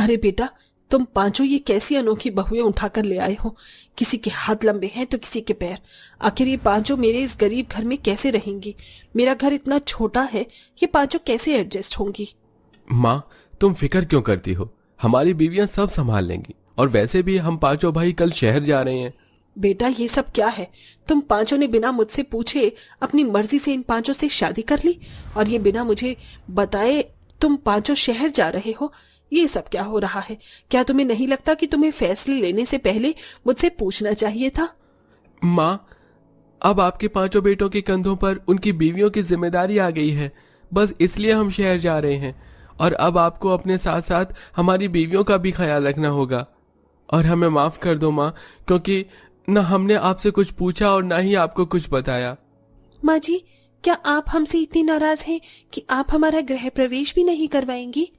अरे बेटा, तुम पांचों ये कैसी अनोखी बहुएं उठाकर ले आए हो। किसी के हाथ लंबे हैं तो किसी के पैर। आखिर ये पांचों मेरे इस गरीब घर में कैसे रहेंगी? मेरा घर इतना छोटा है, ये पांचों कैसे एडजस्ट होंगी? माँ, तुम फिक्र क्यों करती हो? हमारी बीवियां सब संभाल लेंगी। और वैसे भी हम पांचों भाई कल शहर जा रहे हैं। बेटा, ये सब क्या है? तुम पांचों ने बिना मुझसे पूछे अपनी मर्जी से इन पांचों से शादी कर ली, और ये बिना मुझे बताए तुम पांचों शहर जा रहे हो। ये सब क्या हो रहा है? क्या तुम्हें नहीं लगता कि तुम्हें फैसले लेने से पहले मुझसे पूछना चाहिए था? माँ, अब आपके पांचों बेटों के कंधों पर उनकी बीवियों की जिम्मेदारी आ गई है। बस इसलिए हम शहर जा रहे हैं। और अब आपको अपने साथ साथ हमारी बीवियों का भी ख्याल रखना होगा। और हमें माफ कर दो माँ, क्योंकि न हमने आपसे कुछ पूछा और ना ही आपको कुछ बताया। माँ जी, क्या आप हमसे इतनी नाराज हैं कि आप हमारा गृह प्रवेश भी नहीं करवाएंगी?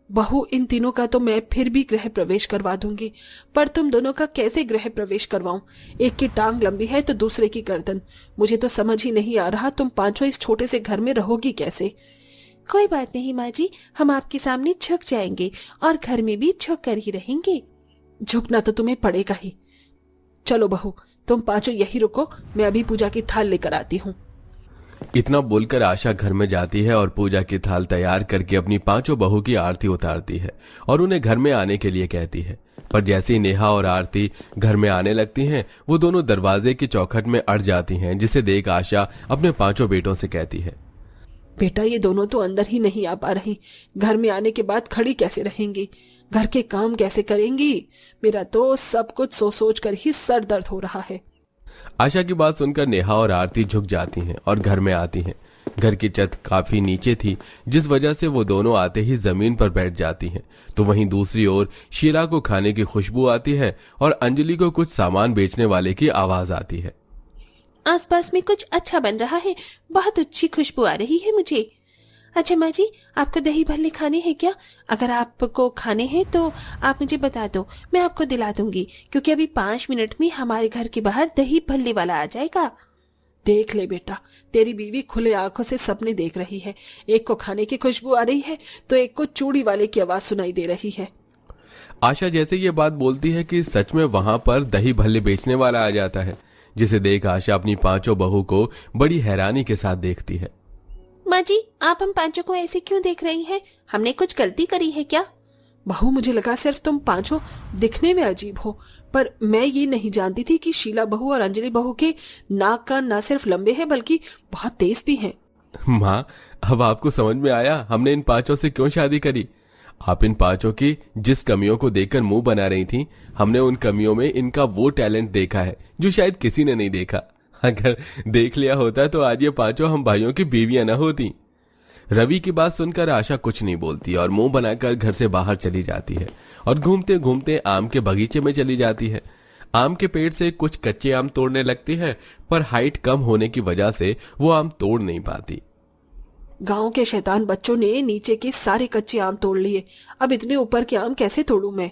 बहू, इन तीनों का तो मैं फिर भी गृह प्रवेश करवा दूंगी, पर तुम दोनों का कैसे गृह प्रवेश करवाऊं? एक की टांग लंबी है तो दूसरे की गर्दन। मुझे तो समझ ही नहीं आ रहा तुम पांचों इस छोटे से घर में रहोगी कैसे? कोई बात नहीं माँ जी, हम आपके सामने झुक जाएंगे और घर में भी झुक कर ही रहेंगे। झुकना तो तुम्हें पड़ेगा ही। चलो बहू, तुम पांचों यही रुको, मैं अभी पूजा की थाल लेकर आती हूँ। इतना बोलकर आशा घर में जाती है और पूजा की थाल तैयार करके अपनी पांचों बहू की आरती उतारती है और उन्हें घर में आने के लिए कहती है। पर जैसे ही नेहा और आरती घर में आने लगती हैं, वो दोनों दरवाजे की चौखट में अड़ जाती हैं, जिसे देख आशा अपने पांचों बेटों से कहती है, बेटा, ये दोनों तो अंदर ही नहीं आ पा रही। घर में आने के बाद खड़ी कैसे रहेंगी? घर के काम कैसे करेंगी? मेरा तो सब कुछ सोच सोच कर ही सर दर्द हो रहा है। आशा की बात सुनकर नेहा और आरती झुक जाती हैं और घर में आती हैं। घर की छत काफी नीचे थी, जिस वजह से वो दोनों आते ही जमीन पर बैठ जाती हैं। तो वहीं दूसरी ओर शीला को खाने की खुशबू आती है और अंजलि को कुछ सामान बेचने वाले की आवाज आती है। आसपास में कुछ अच्छा बन रहा है, बहुत अच्छी खुशबू आ रही है मुझे। अच्छा माँ जी, आपको दही भल्ले खाने हैं क्या? अगर आपको खाने हैं तो आप मुझे बता दो, मैं आपको दिला दूंगी, क्योंकि अभी 5 मिनट में हमारे घर के बाहर दही भल्ले वाला आ जाएगा। देख ले बेटा, तेरी बीवी खुले आंखों से सपने देख रही है। एक को खाने की खुशबू आ रही है तो एक को चूड़ी वाले की आवाज सुनाई दे रही है। आशा जैसे ये बात बोलती है कि सच में वहां पर दही भल्ले बेचने वाला आ जाता है, जिसे देख आशा अपनी पांचों बहू को बड़ी हैरानी के साथ देखती है। माँ जी, आप हम पांचों को ऐसे क्यों देख रही हैं? हमने कुछ गलती करी है क्या? बहू, मुझे लगा सिर्फ तुम पांचों दिखने में अजीब हो, पर मैं ये नहीं जानती थी कि शीला बहू और अंजलि बहू के नाक कान ना सिर्फ लंबे हैं बल्कि बहुत तेज भी हैं। माँ, अब आपको समझ में आया हमने इन पांचों से क्यों शादी करी। आप इन पांचों की जिस कमियों को देखकर मुंह बना रही थी, हमने उन कमियों में इनका वो टैलेंट देखा है जो शायद किसी ने नहीं देखा। अगर देख लिया होता तो आज ये पांचों हम भाइयों की बीवियां न होती। रवि की बात सुनकर आशा कुछ नहीं बोलती और मुंह बनाकर घर से बाहर चली जाती है और घूमते घूमते आम के बगीचे में चली जाती है। आम के पेड़ से कुछ कच्चे आम तोड़ने लगती है, पर हाइट कम होने की वजह से वो आम तोड़ नहीं पाती। गांव के शैतान बच्चों ने नीचे के सारे कच्चे आम तोड़ लिए, अब इतने ऊपर के आम कैसे तोड़ूं मैं?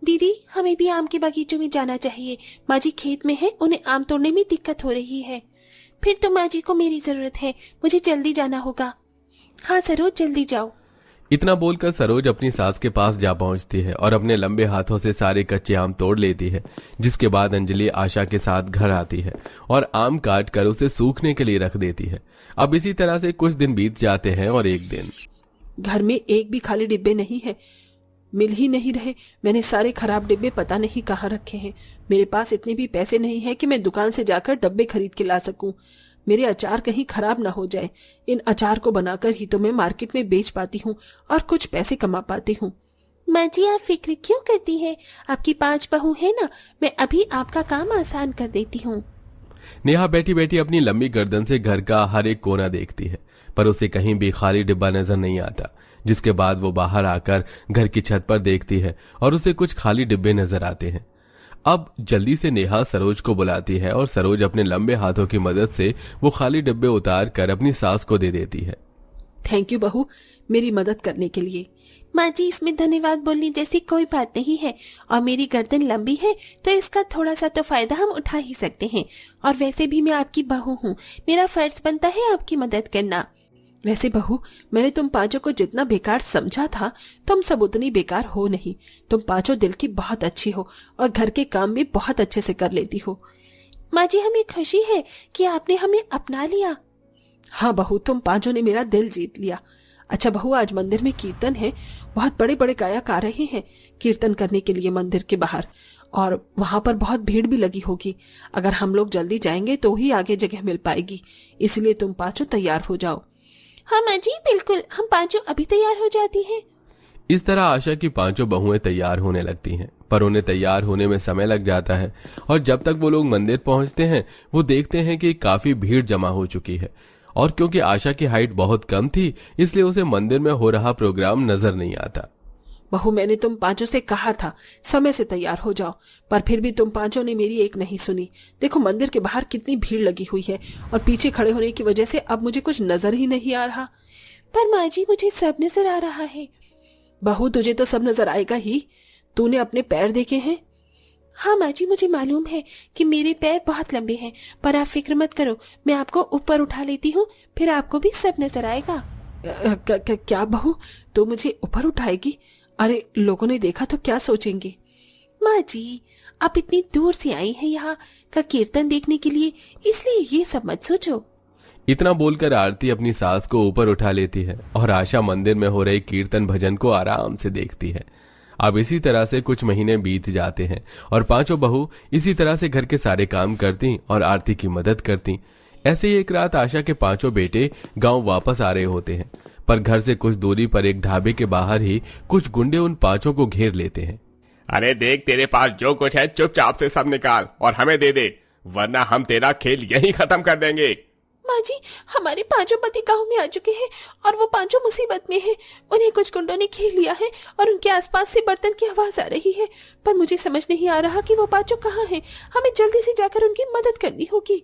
दीदी, हमें भी आम के बगीचों में जाना चाहिए। माँ जी खेत में है, उन्हें आम तोड़ने में दिक्कत हो रही है। फिर तो माँ जी को मेरी जरूरत है, मुझे जल्दी जाना होगा। हाँ सरोज, जल्दी जाओ। इतना बोलकर सरोज अपनी सास के पास जा पहुंचती है और अपने लंबे हाथों से सारे कच्चे आम तोड़ लेती है। जिसके बाद अंजलि आशा के साथ घर आती है और आम काट कर उसे सूखने के लिए रख देती है। अब इसी तरह से कुछ दिन बीत जाते हैं और एक दिन घर में एक भी खाली डिब्बे नहीं है, मिल ही नहीं रहे। मैंने सारे खराब डिब्बे पता नहीं कहाँ रखे हैं। मेरे पास इतने भी पैसे नहीं है कि मैं दुकान से जाकर डब्बे खरीद के ला सकूं। मेरे अचार कहीं खराब ना हो जाए। इन अचार को बनाकर ही तो मैं मार्केट में बेच पाती हूँ और कुछ पैसे कमा पाती हूँ। माँ जी, आप फिक्र क्यों करती है? आपकी 5 बहू है ना, मैं अभी आपका काम आसान कर देती हूँ। नेहा बैठी बैठी अपनी लंबी गर्दन से घर का हर एक कोना देखती है, पर उसे कहीं भी खाली डिब्बा नजर नहीं आता। जिसके बाद वो बाहर आकर घर की छत पर देखती है और उसे कुछ खाली डिब्बे नजर आते हैं। अब जल्दी से नेहा सरोज को बुलाती है और सरोज अपने लंबे हाथों की मदद से वो खाली डिब्बे उतार कर अपनी सास को दे देती है। थैंक यू बहू, मेरी मदद करने के लिए। माँ जी, इसमें धन्यवाद बोलने जैसी कोई बात नहीं है, और मेरी गर्दन लंबी है तो इसका थोड़ा सा तो फायदा हम उठा ही सकते हैं। और वैसे भी मैं आपकी बहू हूँ, मेरा फर्ज बनता है आपकी मदद करना। वैसे बहू, मैंने तुम पांचों को जितना बेकार समझा था, तुम सब उतनी बेकार हो नहीं। तुम पांचों दिल की बहुत अच्छी हो और घर के काम भी बहुत अच्छे से कर लेती हो। माँ जी, हमें खुशी है कि आपने हमें अपना लिया। हाँ बहू, तुम पांचों ने मेरा दिल जीत लिया। अच्छा बहू, आज मंदिर में कीर्तन है, बहुत बड़े बड़े गायक आ रहे हैं कीर्तन करने के लिए मंदिर के बाहर, और वहां पर बहुत भीड़ भी लगी होगी। अगर हम लोग जल्दी जाएंगे तो ही आगे जगह मिल पाएगी, इसलिए तुम पांचों तैयार हो जाओ। हाँ माँ जी, बिल्कुल, हम पांचों अभी तैयार हो जाती हैं। इस तरह आशा की पांचों बहुएं तैयार होने लगती हैं, पर उन्हें तैयार होने में समय लग जाता है। और जब तक वो लोग मंदिर पहुंचते हैं, वो देखते हैं कि काफी भीड़ जमा हो चुकी है। और क्योंकि आशा की हाइट बहुत कम थी, इसलिए उसे मंदिर में हो रहा प्रोग्राम नजर नहीं आता। बहू, मैंने तुम पांचों से कहा था समय से तैयार हो जाओ, पर फिर भी तुम पांचों ने मेरी एक नहीं सुनी। देखो मंदिर के बाहर कितनी भीड़ लगी हुई है, और पीछे खड़े होने की वजह से अब मुझे कुछ नजर ही नहीं आ रहा। पर माँ जी, मुझे सब नजर आ रहा है। बहू, तुझे तो सब नजर आएगा ही। तूने अपने पैर देखे हैं? हाँ माँ जी, मुझे मालूम है कि मेरे पैर बहुत लंबे हैं, पर आप फिक्र मत करो, मैं आपको ऊपर उठा लेती हूँ, फिर आपको भी सब नजर आएगा। क्या बहू, तू मुझे ऊपर उठाएगी? अरे लोगों ने देखा तो क्या सोचेंगे? माँ जी, आप इतनी दूर से आई हैं यहाँ का कीर्तन देखने के लिए, इसलिए ये सब मत सोचो। इतना बोलकर आरती अपनी सास को ऊपर उठा लेती है और आशा मंदिर में हो रहे कीर्तन भजन को आराम से देखती है। अब इसी तरह से कुछ महीने बीत जाते हैं और पांचों बहू इसी तरह से घर के सारे काम करती और आरती की मदद करती। ऐसे ही एक रात आशा के पांचों बेटे गांव वापस आ रहे होते हैं, पर घर से कुछ दूरी पर एक ढाबे के बाहर ही कुछ गुंडे उन पांचों को घेर लेते हैं। अरे देख, तेरे पास जो कुछ है चुपचाप से सब निकाल और हमें दे दे, वरना हम तेरा खेल यहीं खत्म कर देंगे। माँ जी, हमारे पांचों पति गांव में आ चुके हैं और वो पांचों मुसीबत में हैं। उन्हें कुछ गुंडों ने घेर लिया है और उनके आसपास से बर्तन की आवाज आ रही है, पर मुझे समझ नहीं आ रहा कि वो पांचों कहाँ हैं। हमें जल्दी से जाकर उनकी मदद करनी होगी।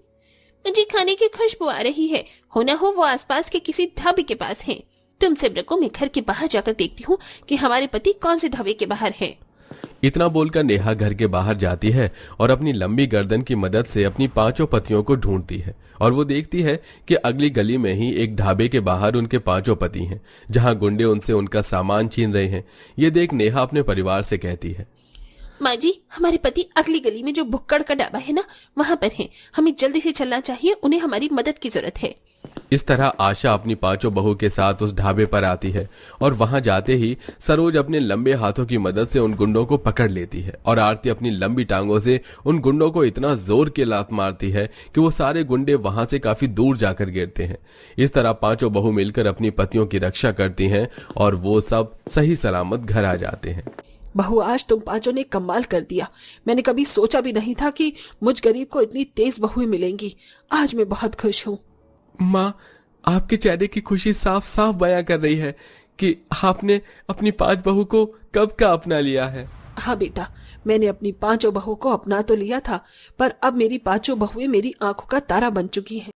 मुझे खाने की खुशबू आ रही है, हो ना हो वो आसपास के किसी ढाबे के पास हैं। तुम सब रुको, मैं घर के बाहर जाकर देखती हूँ कि हमारे पति कौन से ढाबे के बाहर हैं। इतना बोलकर नेहा घर के बाहर जाती है और अपनी लंबी गर्दन की मदद से अपनी पांचों पतियों को ढूंढती है, और वो देखती है कि अगली गली में ही एक ढाबे के बाहर उनके पांचों पति हैं, जहां गुंडे उनसे उनका सामान छीन रहे हैं। ये देख नेहा अपने परिवार से कहती है, माँ जी, हमारे पति अगली गली में जो भुक्कड़ का ढाबा है ना, वहां पर हैं। हमें जल्दी से चलना चाहिए, उन्हें हमारी मदद की जरूरत है। इस तरह आशा अपनी पांचों बहू के साथ उस ढाबे पर आती है और वहां जाते ही सरोज अपने लंबे हाथों की मदद से उन गुंडों को पकड़ लेती है और आरती अपनी लंबी टांगों से उन गुंडों को इतना जोर के लात मारती है कि वो सारे गुंडे वहां से काफी दूर जाकर गिरते हैं। इस तरह पांचों बहू मिलकर अपनी पतियों की रक्षा करती हैं और वो सब सही सलामत घर आ जाते हैं। बहू, आज तुम पांचों ने कमाल कर दिया। मैंने कभी सोचा भी नहीं था कि मुझ गरीब को इतनी तेज बहुएं मिलेंगी। आज मैं बहुत खुश हूँ। माँ, आपके चेहरे की खुशी साफ साफ बयां कर रही है कि आपने अपनी पांच बहू को कब का अपना लिया है। हाँ बेटा, मैंने अपनी पांचों बहू को अपना तो लिया था, पर अब मेरी पांचों बहुएं मेरी आंखों का तारा बन चुकी हैं।